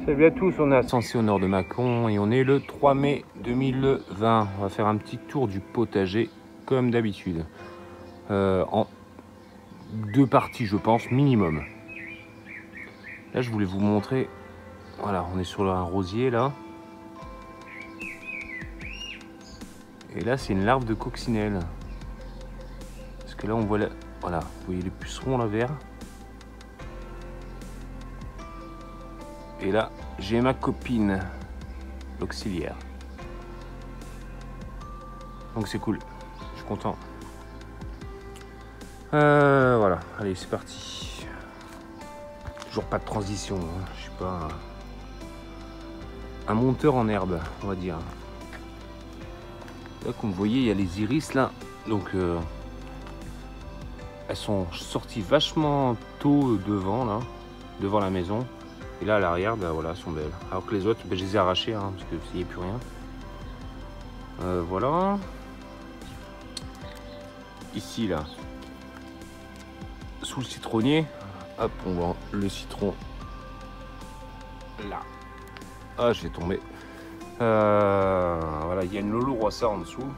Salut à tous, on est ascensé au nord de Mâcon et on est le 3 mai 2020. On va faire un petit tour du potager comme d'habitude. En deux parties je pense, minimum. Là je voulais vous montrer, voilà, on est sur un rosier là. Et là c'est une larve de coccinelle. Parce que là on voit, voilà, vous voyez les pucerons là verts. Et là, j'ai ma copine, l'auxiliaire. Donc c'est cool, je suis content. Voilà, allez, c'est parti. Toujours pas de transition, hein. Je suis pas un monteur en herbe, on va dire. Là, comme vous voyez, il y a les iris là. Donc, elles sont sorties vachement tôt devant, là, devant la maison. Et là, à l'arrière, ben, voilà, elles sont belles. Alors que les autres, ben, je les ai arrachées, hein, parce qu'il n'y a plus rien. Voilà. Ici, là, sous le citronnier, hop, on voit le citron là. Ah, je vais tomber. Voilà, il y a une Lolo Rossa en dessous.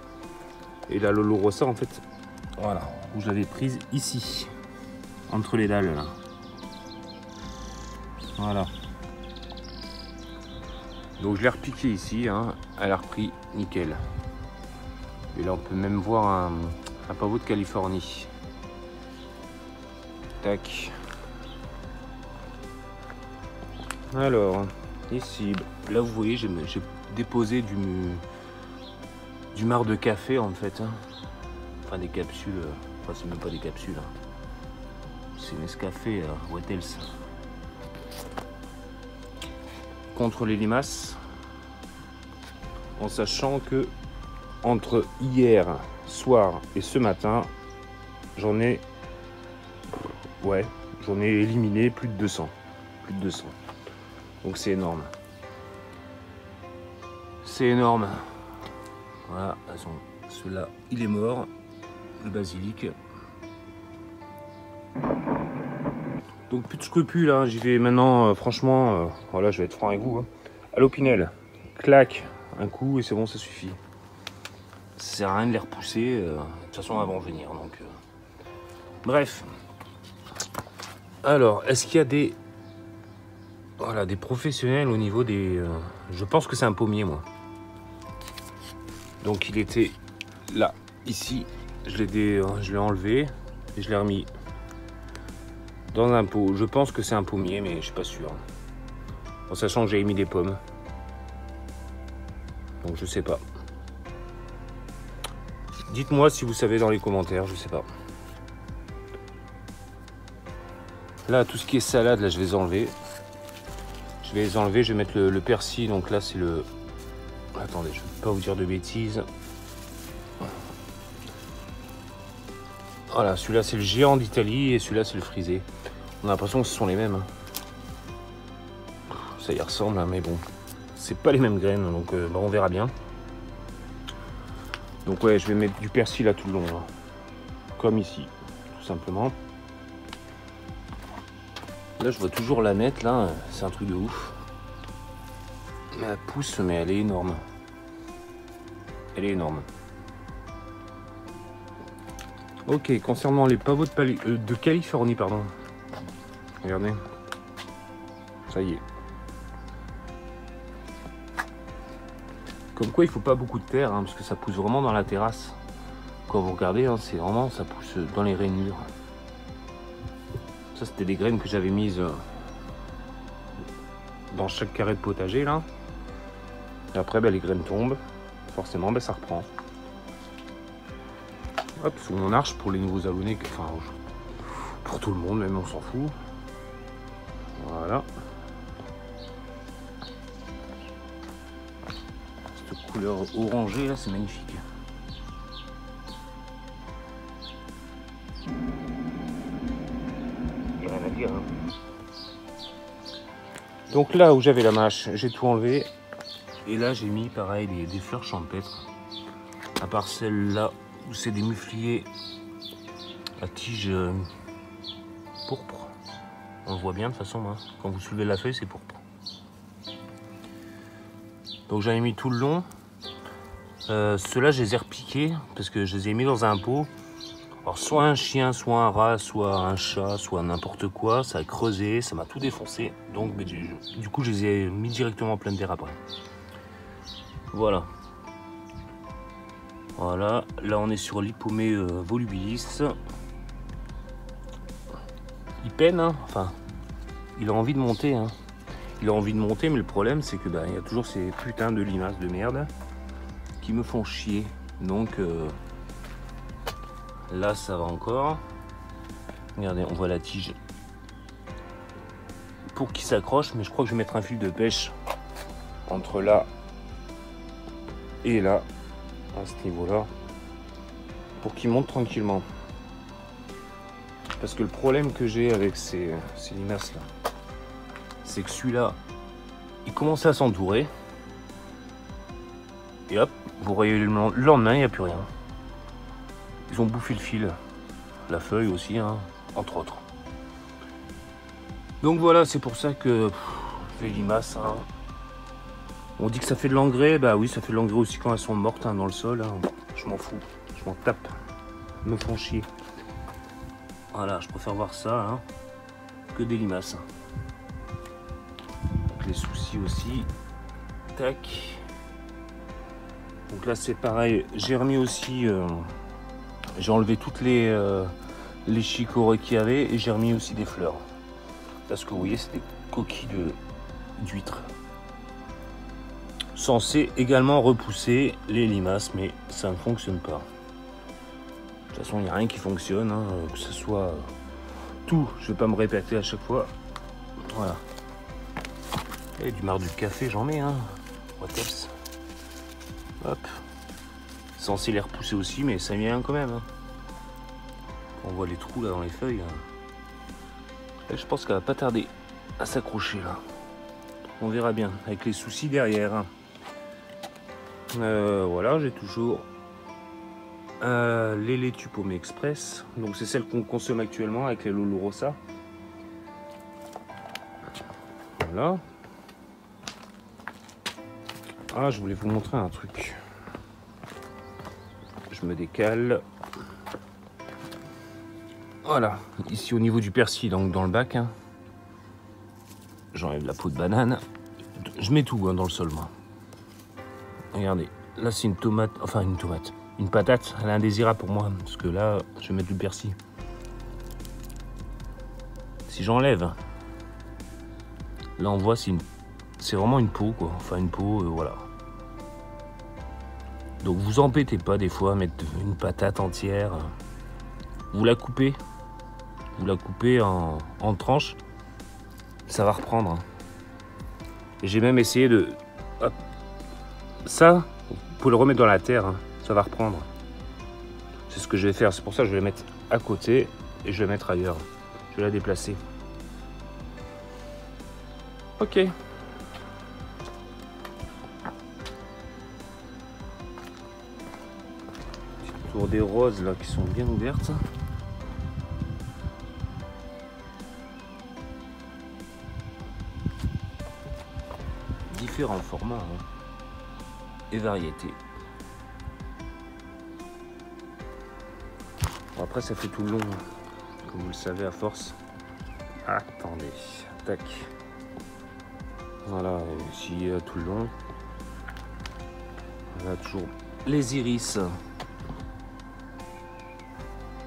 Et la Lolo Rossa, en fait, voilà, où je l'avais prise ici, entre les dalles, là. Voilà. Donc je l'ai repiqué ici, hein. Elle a repris nickel. Et là on peut même voir un pavot de Californie. Tac. Alors, ici, là vous voyez, j'ai déposé du marc de café en fait. Hein. Enfin des capsules, enfin c'est même pas des capsules. Hein. C'est Nescafé What else? Contre les limaces, en sachant que entre hier soir et ce matin, j'en ai éliminé plus de 200. Plus de 200. Donc c'est énorme. C'est énorme. Voilà, celui-là, il est mort. Le basilic. Donc plus de scrupules, hein. J'y vais maintenant, franchement, voilà, je vais être franc avec vous. Hein. À l'opinel, clac, un coup et c'est bon, ça suffit. Ça sert à rien de les repousser, de toute façon, elles vont venir. Donc, bref. Alors, est-ce qu'il y a des, voilà, des professionnels au niveau des... je pense que c'est un pommier, moi. Donc il était là, ici. Je l'ai enlevé et je l'ai remis dans un pot. Je pense que c'est un pommier, mais je suis pas sûr. En sachant que j'ai mis des pommes. Donc je sais pas. Dites-moi si vous savez dans les commentaires, je sais pas. Là, tout ce qui est salade, là, je vais les enlever. Je vais les enlever, je vais mettre le persil. Donc là, c'est le... Attendez, je ne vais pas vous dire de bêtises. Voilà, celui-là, c'est le géant d'Italie et celui-là, c'est le frisé. On a l'impression que ce sont les mêmes. Ça y ressemble, hein, mais bon. C'est pas les mêmes graines, donc bah, on verra bien. Donc ouais, je vais mettre du persil là tout le long. Là. Comme ici, tout simplement. Là, je vois toujours la nette, là. C'est un truc de ouf. Elle pousse, mais elle est énorme. Elle est énorme. Ok, concernant les pavots de Californie, pardon. Regardez. Ça y est. Comme quoi, il faut pas beaucoup de terre, hein, parce que ça pousse vraiment dans la terrasse. Quand vous regardez, hein, c'est vraiment, ça pousse dans les rainures. Ça, c'était des graines que j'avais mises dans chaque carré de potager, là. Et après, ben, les graines tombent. Forcément, ben, ça reprend. Hop, sous mon arche pour les nouveaux abonnés, enfin, pour tout le monde, même on s'en fout. Voilà. Cette couleur orangée, là, c'est magnifique. Il n'y a rien à dire. Hein. Donc là où j'avais la mâche, j'ai tout enlevé. Et là, j'ai mis, pareil, des fleurs champêtres. À part celle-là, où c'est des mufliers à tige pourpre. On le voit bien de toute façon, hein. Quand vous soulevez la feuille, c'est pourpre. Donc j'en ai mis tout le long. Ceux-là, je les ai repiqués parce que je les ai mis dans un pot. Alors soit un chien, soit un rat, soit un chat, soit n'importe quoi. Ça a creusé, ça m'a tout défoncé. Donc du coup, je les ai mis directement en pleine terre après. Voilà. Voilà, là on est sur l'Hippomée volubilis. Il peine, hein. Enfin, il a envie de monter. Hein. Il a envie de monter, mais le problème c'est que il y a toujours ces putains de limaces de merde qui me font chier. Donc là ça va encore. Regardez, on voit la tige pour qu'il s'accroche, mais je crois que je vais mettre un fil de pêche entre là et là, à ce niveau-là, pour qu'il monte tranquillement. Parce que le problème que j'ai avec ces limaces là, c'est que celui-là, il commence à s'entourer. Et hop, vous voyez le lendemain, il n'y a plus rien. Ils ont bouffé le fil. La feuille aussi, hein, entre autres. Donc voilà, c'est pour ça que les limaces, hein, on dit que ça fait de l'engrais. Bah oui, ça fait de l'engrais aussi quand elles sont mortes, hein, dans le sol. Hein. Je m'en fous, je m'en tape. Ils me font chier. Voilà, je préfère voir ça hein, que des limaces. Donc les soucis aussi. Tac. Donc là c'est pareil, j'ai remis aussi, j'ai enlevé toutes les chicorées qu'il y avait et j'ai remis aussi des fleurs. Parce que vous voyez, c'est des coquilles d'huîtres. Censé également repousser les limaces, mais ça ne fonctionne pas. De toute façon, il n'y a rien qui fonctionne, hein, que ce soit tout. Je ne vais pas me répéter à chaque fois. Voilà. Et du marc du café, j'en mets, hein. What else? Hop. Censé les repousser aussi, mais ça vient quand même. Hein. On voit les trous là dans les feuilles. Hein. Et je pense qu'elle va pas tarder à s'accrocher là. On verra bien avec les soucis derrière. Hein. Voilà, j'ai toujours les laitues Hippomée Express. Donc c'est celle qu'on consomme actuellement avec les Lolo Rossa. Voilà. Ah, je voulais vous montrer un truc. Je me décale. Voilà, ici au niveau du persil, donc dans le bac. Hein. J'enlève la peau de banane. Je mets tout hein, dans le sol, moi. Regardez, là c'est une tomate, enfin une tomate, une patate, elle est indésirable pour moi, parce que là, je vais mettre du persil. Si j'enlève, là on voit c'est vraiment une peau, quoi, enfin une peau, voilà. Donc vous embêtez pas des fois à mettre une patate entière. Vous la coupez en tranches, ça va reprendre. Et j'ai même essayé de... Hop, ça, vous pouvez le remettre dans la terre, hein, ça va reprendre. C'est ce que je vais faire, c'est pour ça que je vais la mettre à côté et je vais la mettre ailleurs. Je vais la déplacer. Ok. Pour des roses là qui sont bien ouvertes. Différents formats hein, et variétés. Bon, après ça fait tout le long, comme vous le savez à force. Attendez, tac. Voilà, ici tout le long. Voilà toujours les iris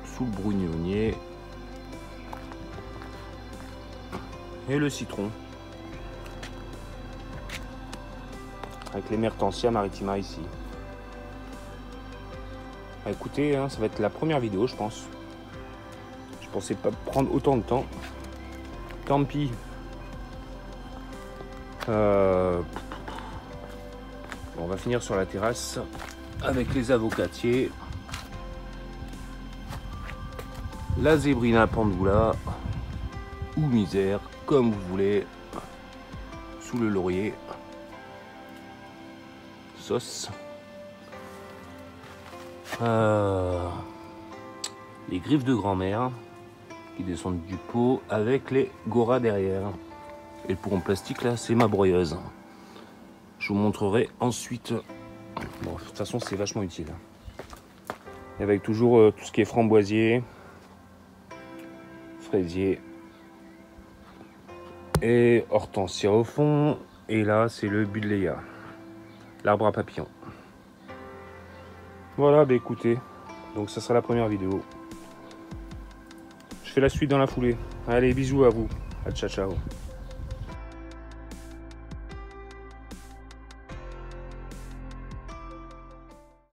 sous le brugnonnier et le citron. Avec les Mertensia maritima ici. Ah, écoutez, hein, ça va être la première vidéo, je pense. Je pensais pas prendre autant de temps. Tant pis. Bon, on va finir sur la terrasse avec les avocatiers. La Zébrina Pandula ou Misère, comme vous voulez, sous le laurier. Sauce. Les griffes de grand-mère qui descendent du pot avec les goras derrière. Et le pot en plastique là, c'est ma broyeuse. Je vous montrerai ensuite. Bon, de toute façon, c'est vachement utile. Et avec toujours tout ce qui est framboisier, fraisier et hortensia au fond. Et là, c'est le buddleia, l'arbre à papillons. Voilà, bah écoutez, donc ça sera la première vidéo. Je fais la suite dans la foulée. Allez, bisous à vous. Ciao, ciao.